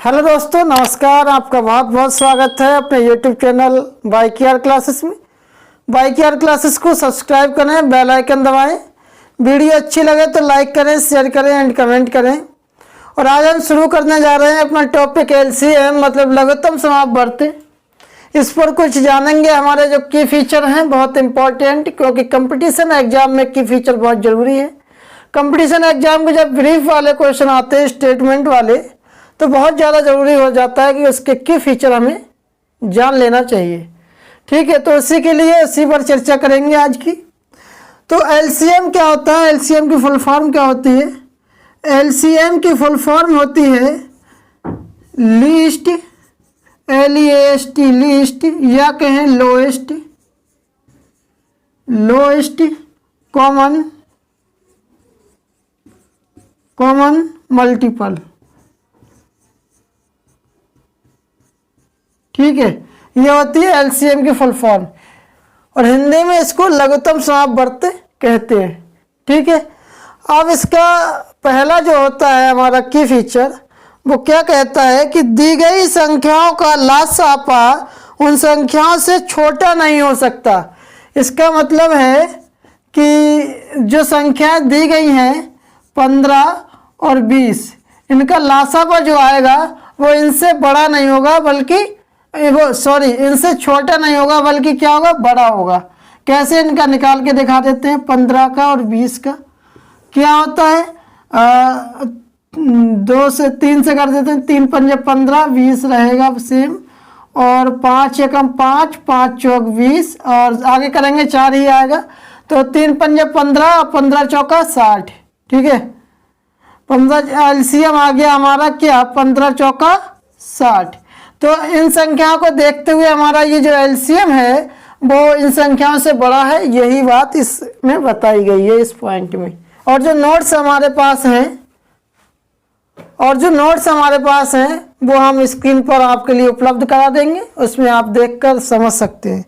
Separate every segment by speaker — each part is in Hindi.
Speaker 1: हेलो दोस्तों, नमस्कार। आपका बहुत बहुत स्वागत है अपने यूट्यूब चैनल बाइकियर क्लासेस में। बाइकियर क्लासेस को सब्सक्राइब करें, बेल आइकन दबाएं। वीडियो अच्छी लगे तो लाइक करें, शेयर करें एंड कमेंट करें। और आज हम शुरू करने जा रहे हैं अपना टॉपिक LCM मतलब लघुत्तम समापवर्ती। इस पर कुछ जानेंगे। हमारे जो की फीचर हैं बहुत इंपॉर्टेंट, क्योंकि कंपटीशन एग्जाम में की फीचर बहुत ज़रूरी है। कंपटीशन एग्जाम के जब ब्रीफ वाले क्वेश्चन आते हैं, स्टेटमेंट वाले, तो बहुत ज़्यादा ज़रूरी हो जाता है कि उसके की फीचर हमें जान लेना चाहिए। ठीक है, तो उसी के लिए उसी पर चर्चा करेंगे आज की। तो LCM क्या होता है, LCM की फुल फॉर्म क्या होती है? LCM की फुल फॉर्म होती है लीस्ट, LEAST, लीस्ट, या कहें लोएस्ट कॉमन मल्टीपल। ठीक है, ये होती है LCM की फुल फॉर्म, और हिंदी में इसको लघुत्तम समापवर्ती कहते हैं। ठीक है, अब इसका पहला जो होता है हमारा की फीचर, वो क्या कहता है कि दी गई संख्याओं का लासापा उन संख्याओं से छोटा नहीं हो सकता। इसका मतलब है कि जो संख्याएं दी गई हैं 15 और 20, इनका लासापा जो आएगा वो इनसे बड़ा नहीं होगा, बल्कि इनसे छोटा नहीं होगा, बल्कि क्या होगा, बड़ा होगा। कैसे इनका निकाल के दिखा देते हैं। 15 का और 20 का क्या होता है, 2 से 3 से कर देते हैं। 3 पंजे 15, 20 रहेगा सेम, और 5 एकम 5, 5 चौक 20, और आगे करेंगे 4 ही आएगा। तो 3 पंजे 15, 15 चौका 60। ठीक है, 15 LCM आ गया हमारा क्या, 15 चौका 60। तो इन संख्याओं को देखते हुए हमारा ये जो LCM है वो इन संख्याओं से बड़ा है। यही बात इसमें बताई गई है इस पॉइंट में। और जो नोट्स हमारे पास हैं वो हम स्क्रीन पर आपके लिए उपलब्ध करा देंगे, उसमें आप देखकर समझ सकते हैं।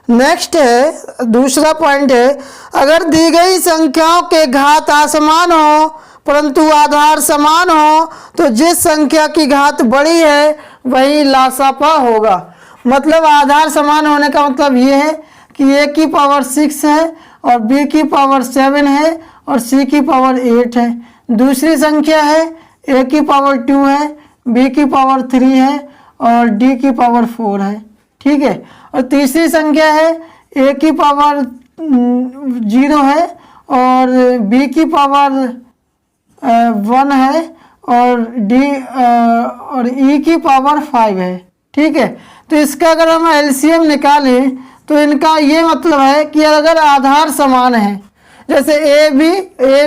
Speaker 1: नेक्स्ट है, दूसरा पॉइंट है, अगर दी गई संख्याओं के घात असमान हो परंतु आधार समान हो तो जिस संख्या की घात बड़ी है वही लासापा होगा। मतलब आधार समान होने का मतलब ये है कि A की पावर 6 है और B की पावर 7 है और C की पावर 8 है। दूसरी संख्या है A की पावर 2 है, B की पावर 3 है और D की पावर 4 है। ठीक है, और तीसरी संख्या है A की पावर 0 है और B की पावर 1 है और E की पावर 5 है। ठीक है, तो इसका अगर हम LCM निकालें तो इनका ये मतलब है कि अगर आधार समान है, जैसे A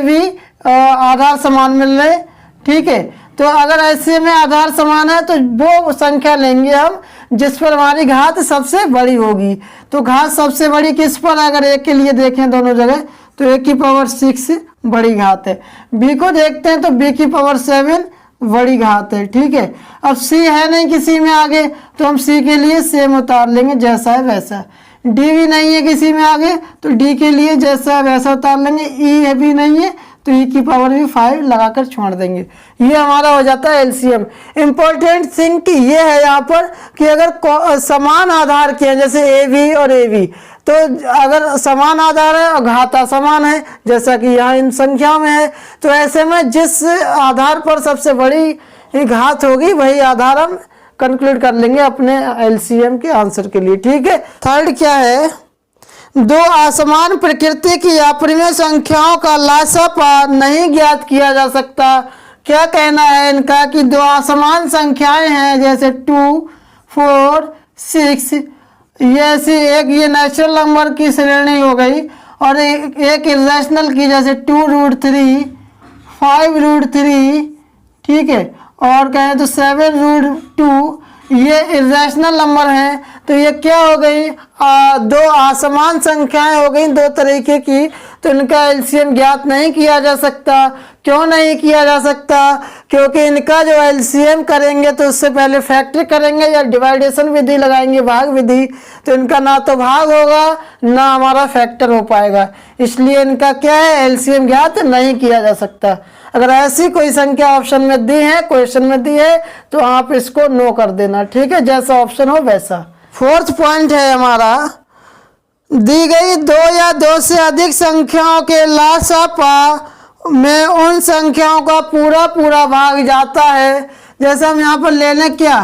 Speaker 1: भी आधार समान मिल रहे। ठीक है, तो अगर ऐसे में आधार समान है तो वो संख्या लेंगे हम जिस पर हमारी घात सबसे बड़ी होगी। तो घात सबसे बड़ी किस पर, अगर A के लिए देखें दोनों जगह, तो A की पावर 6 बड़ी घात है। B को देखते हैं तो B की पावर 7 बड़ी घात है। ठीक है, अब C है नहीं किसी में आगे, तो हम C के लिए सेम उतार लेंगे, जैसा है वैसा। D भी नहीं है किसी में आगे, तो D के लिए जैसा है वैसा उतार लेंगे। E भी नहीं है तो E की पावर भी 5 लगाकर छोड़ देंगे। ये हमारा हो जाता है LCM। इम्पोर्टेंट थिंग कि ये है यहाँ पर कि अगर समान आधार के हैं, जैसे AB और AB, तो अगर समान आधार है और घात समान है, जैसा कि यहाँ इन संख्याओं में है, तो ऐसे में जिस आधार पर सबसे बड़ी घात होगी वही आधार हम कंक्लूड कर लेंगे अपने LCM के आंसर के लिए। ठीक है, थर्ड क्या है, दो असमान प्रकृति की अपरिमेय संख्याओं का लासापा नहीं ज्ञात किया जा सकता। क्या कहना है इनका कि दो असमान संख्याएं हैं, जैसे 2, 4, 6, ये ऐसी एक ये नेचुरल नंबर की श्रेणी हो गई, और एक इरेशनल की, जैसे 2√3, 5√3। ठीक है, और कहें तो 7√2, ये इरेशनल नंबर हैं। तो ये क्या हो गई, दो असमान संख्याएं हो गई दो तरीके की, तो इनका LCM ज्ञात नहीं किया जा सकता। क्यों नहीं किया जा सकता? क्योंकि इनका जो LCM करेंगे तो उससे पहले फैक्टर करेंगे या डिवाइडेशन विधि लगाएंगे, भाग विधि, तो इनका ना तो भाग होगा ना हमारा फैक्टर हो पाएगा। इसलिए इनका क्या है, LCM ज्ञात नहीं किया जा सकता। अगर ऐसी कोई संख्या ऑप्शन में दी है, क्वेश्चन में दी है, तो आप इसको नो कर देना, ठीक है, जैसा ऑप्शन हो वैसा। फोर्थ पॉइंट है हमारा, दी गई दो या दो से अधिक संख्याओं के लासापा में उन संख्याओं का पूरा पूरा भाग जाता है। जैसे हम यहाँ पर ले लें क्या,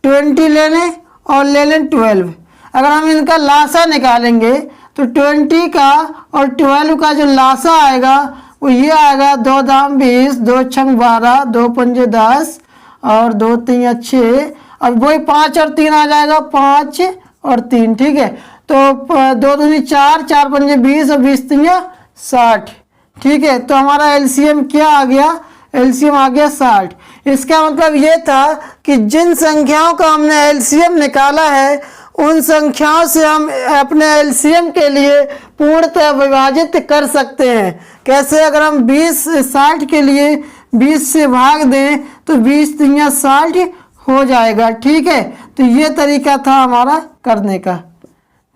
Speaker 1: 20 ले लें और ले लें 12। अगर हम इनका लासा निकालेंगे तो 20 का और 12 का जो लासा आएगा वो ये आएगा, 2 दाम 20, 2 छंग 12, 2 पंजे 10 और 2 तीन 6। अब वही 5 और 3 आ जाएगा, 5 और 3, ठीक है। तो 2 दूनी 4, 4 पंजे 20 और 20 तीन 60, ठीक है। तो हमारा एलसीएम क्या आ गया, एलसीएम आ गया 60। इसका मतलब ये था कि जिन संख्याओं का हमने एलसीएम निकाला है उन संख्याओं से हम अपने एलसीएम के लिए पूर्णतः विभाजित कर सकते हैं। कैसे, अगर हम 20 60 के लिए 20 से भाग दें तो 20 तीन 60 हो जाएगा, ठीक है। तो ये तरीका था हमारा करने का,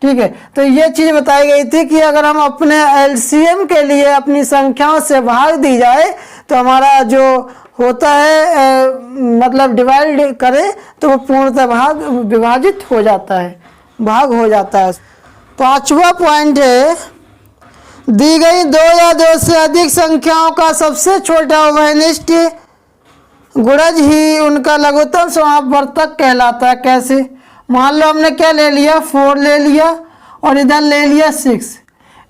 Speaker 1: ठीक है। तो ये चीज़ बताई गई थी कि अगर हम अपने एलसीएम के लिए अपनी संख्याओं से भाग दी जाए तो हमारा जो होता है मतलब डिवाइड करें तो वो पूर्णतः भाग विभाजित हो जाता है, भाग हो जाता है। पांचवा पॉइंट है, दी गई दो या दो से अधिक संख्याओं का सबसे छोटा उभयनिष्ठ गुणज ही उनका लघुत्तम समापवर्तक कहलाता है। कैसे, मान लो हमने क्या ले लिया, 4 ले लिया और इधर ले लिया 6।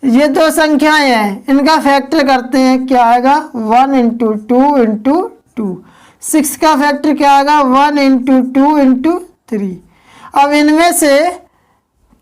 Speaker 1: ये दो संख्याएं हैं, इनका फैक्टर करते हैं, क्या आएगा 1 इंटू 2 इंटू 2। 6 का फैक्टर क्या आएगा 1 इंटू 2 इंटू 3। अब इनमें से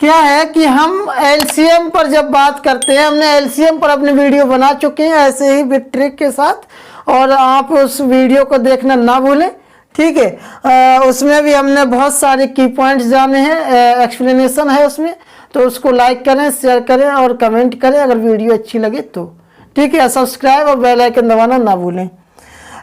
Speaker 1: क्या है कि हम एलसीएम पर जब बात करते हैं, हमने एलसीएम पर अपनी वीडियो बना चुके हैं ऐसे ही बिट ट्रिक के साथ, और आप उस वीडियो को देखना ना भूलें, ठीक है। उसमें भी हमने बहुत सारे की पॉइंट्स जाने हैं, एक्सप्लेनेशन है उसमें, तो उसको लाइक करें, शेयर करें और कमेंट करें अगर वीडियो अच्छी लगे तो, ठीक है। सब्सक्राइब और बेल आइकन दबाना ना भूलें।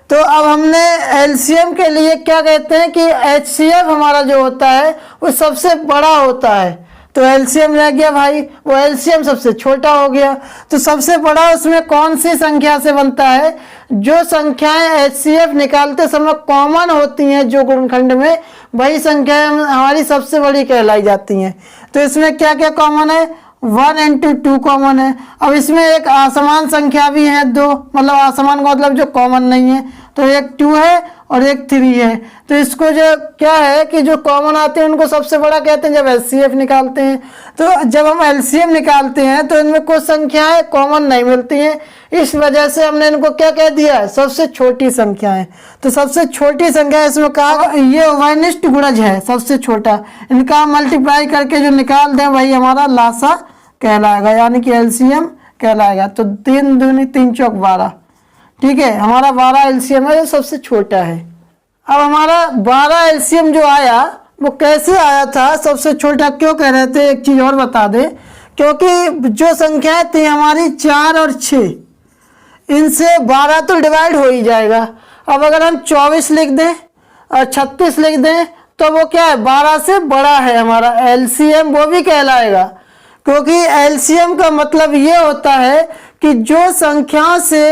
Speaker 1: तो अब हमने एलसीएम के लिए क्या कहते हैं कि एचसीएफ हमारा जो होता है वो सबसे बड़ा होता है, तो एलसीएम रह गया भाई, वो एलसीएम सबसे छोटा हो गया। तो सबसे बड़ा उसमें कौन सी संख्या से बनता है, जो संख्याएं एचसीएफ निकालते समय कॉमन होती हैं जो गुणनखंड में, वही संख्याएं हमारी सबसे बड़ी कहलाई जाती हैं। तो इसमें क्या क्या कॉमन है, 1 इंटू 2 कॉमन है। अब इसमें एक असमान संख्या भी है 2, मतलब असमान का मतलब जो कॉमन नहीं है, तो एक 2 है और एक 3 है। तो इसको जो क्या है कि जो कॉमन आते हैं उनको सबसे बड़ा कहते हैं जब एचसीएफ निकालते हैं। तो जब हम एलसीएम निकालते हैं तो इनमें कुछ संख्याएं कॉमन नहीं मिलती हैं, इस वजह से हमने इनको क्या कह दिया है, सबसे छोटी संख्याएं। तो सबसे छोटी संख्या इसमें कहा ये उभयनिष्ठ गुणज है, सबसे छोटा। इनका मल्टीप्लाई करके जो निकाल दें वही हमारा लासा कहलाएगा, यानी कि एलसीएम कहलाएगा। तो 3 दूनी 3 चौक 12, ठीक है। हमारा 12 एलसीएम है, जो सबसे छोटा है। अब हमारा 12 एलसीएम जो आया वो कैसे आया था, सबसे छोटा क्यों कह रहे थे, एक चीज़ और बता दें, क्योंकि जो संख्याएं थी हमारी 4 और 6, इनसे 12 तो डिवाइड हो ही जाएगा। अब अगर हम 24 लिख दें और 36 लिख दें तो वो क्या है, 12 से बड़ा है हमारा एलसीएम, वो भी कहलाएगा। क्योंकि एलसीएम का मतलब ये होता है कि जो संख्याओं से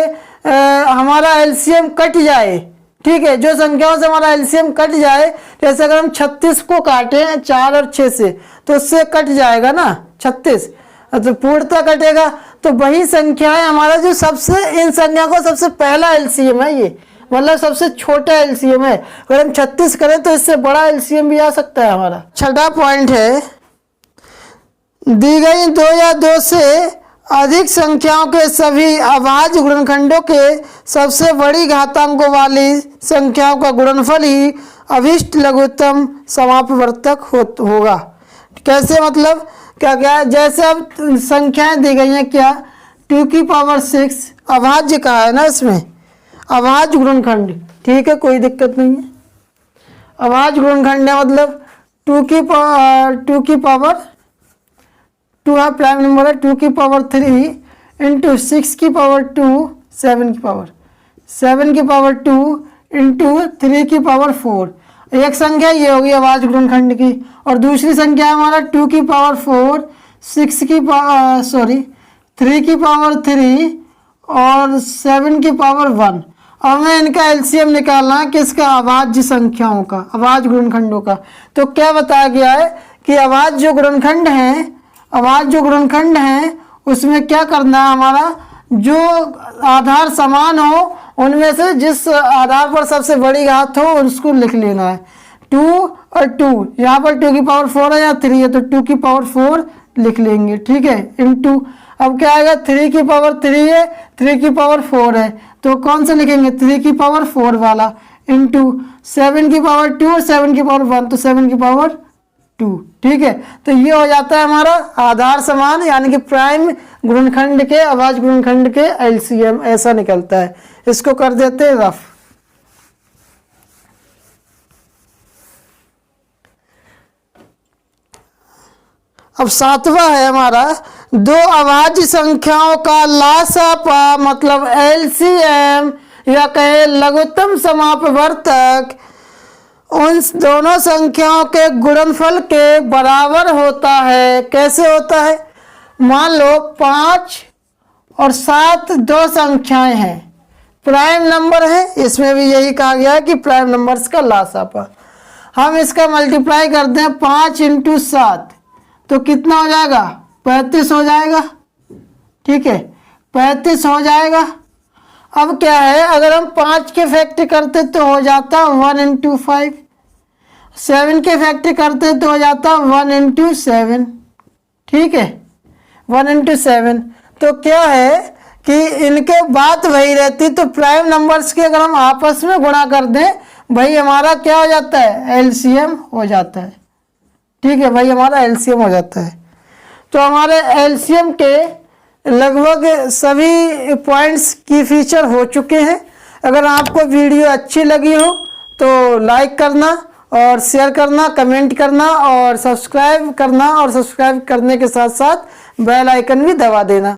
Speaker 1: हमारा एलसीएम कट जाए, ठीक है, जो संख्याओं से हमारा एलसीएम कट जाए, जैसे अगर हम 36 को काटें 4 और 6 से तो उससे कट जाएगा ना 36, तो पूर्णतः कटेगा। तो वही संख्या है हमारा जो सबसे, इन संख्या को सबसे पहला एलसीएम है ये, मतलब सबसे छोटा एलसीएम है। अगर हम 36 करें तो इससे बड़ा एलसीएम भी आ सकता है हमारा। छठा पॉइंट है, दी गई 2 या 2 से अधिक संख्याओं के सभी अभाज्य गुणनखंडों के सबसे बड़ी घातांकों वाली संख्याओं का गुणनफल ही अभिष्ट लघुत्तम समापवर्तक होगा। कैसे, मतलब क्या क्या, जैसे अब संख्याएं दी गई हैं, क्या 2 की पावर 6 अभाज्य कहा है ना, इसमें अभाज्य गुणनखंड, ठीक है, कोई दिक्कत नहीं है। अभाज्य गुणनखंड है मतलब 2 की पावर 2 है, प्राइम नंबर है, 2 की पावर 3 इंटू 6 की पावर 2, 7 की पावर 2 इंटू 3 की पावर 4। एक संख्या ये होगी अभाज्य गुणनखंड की, और दूसरी संख्या हमारा 2 की पावर 4, 3 की पावर 3 और 7 की पावर 1। हमें इनका एलसीएम निकालना है किसका, अभाज्य संख्याओं का, अभाज्य गुणनखंडों का। तो क्या बताया गया है कि अभाज्य जो गुणनखंड हैं उसमें क्या करना है, हमारा जो आधार समान हो उनमें से जिस आधार पर सबसे बड़ी घात हो उसको लिख लेना है। 2 और 2, यहाँ पर 2 की पावर 4 है या 3 है तो 2 की पावर 4 लिख लेंगे, ठीक है, इनटू अब क्या आएगा 3 की पावर 3 है, 3 की पावर 4 है तो कौन सा लिखेंगे 3 की पावर 4 वाला, इनटू 7 की पावर 2 और 7 की पावर 1 तो 7 की पावर 2, ठीक है। तो ये हो जाता है हमारा आधार समान यानी कि प्राइम गुणनखंड के अभाज्य गुणनखंड के एलसीएम, ऐसा निकलता है। इसको कर देते हैं रफ। अब 7वां है हमारा, दो अभाज्य संख्याओं का लासापा मतलब एलसीएम या कहे लघुत्तम समापवर्तक उन दोनों संख्याओं के गुणनफल के बराबर होता है। कैसे होता है, मान लो 5 और 7 दो संख्याएं हैं, प्राइम नंबर है, इसमें भी यही कहा गया है कि प्राइम नंबर्स का लासापा। हम इसका मल्टीप्लाई करते हैं 5 × 7 तो कितना हो जाएगा 35 हो जाएगा, ठीक है, 35 हो जाएगा। अब क्या है, अगर हम 5 के फैक्टर करते तो हो जाता 1 × 5, 7 के फैक्टर करते तो हो जाता 1 × 7, ठीक है, 1 × 7। तो क्या है कि इनके बात वही रहती, तो प्राइम नंबर्स के अगर हम आपस में गुणा कर दें भाई हमारा क्या हो जाता है, एलसीएम हो जाता है, ठीक है भाई, हमारा एलसीएम हो जाता है। तो हमारे एलसीएम के लगभग सभी पॉइंट्स की फीचर हो चुके हैं। अगर आपको वीडियो अच्छी लगी हो तो लाइक करना और शेयर करना, कमेंट करना और सब्सक्राइब करना, और सब्सक्राइब करने के साथ साथ बेल आइकन भी दबा देना।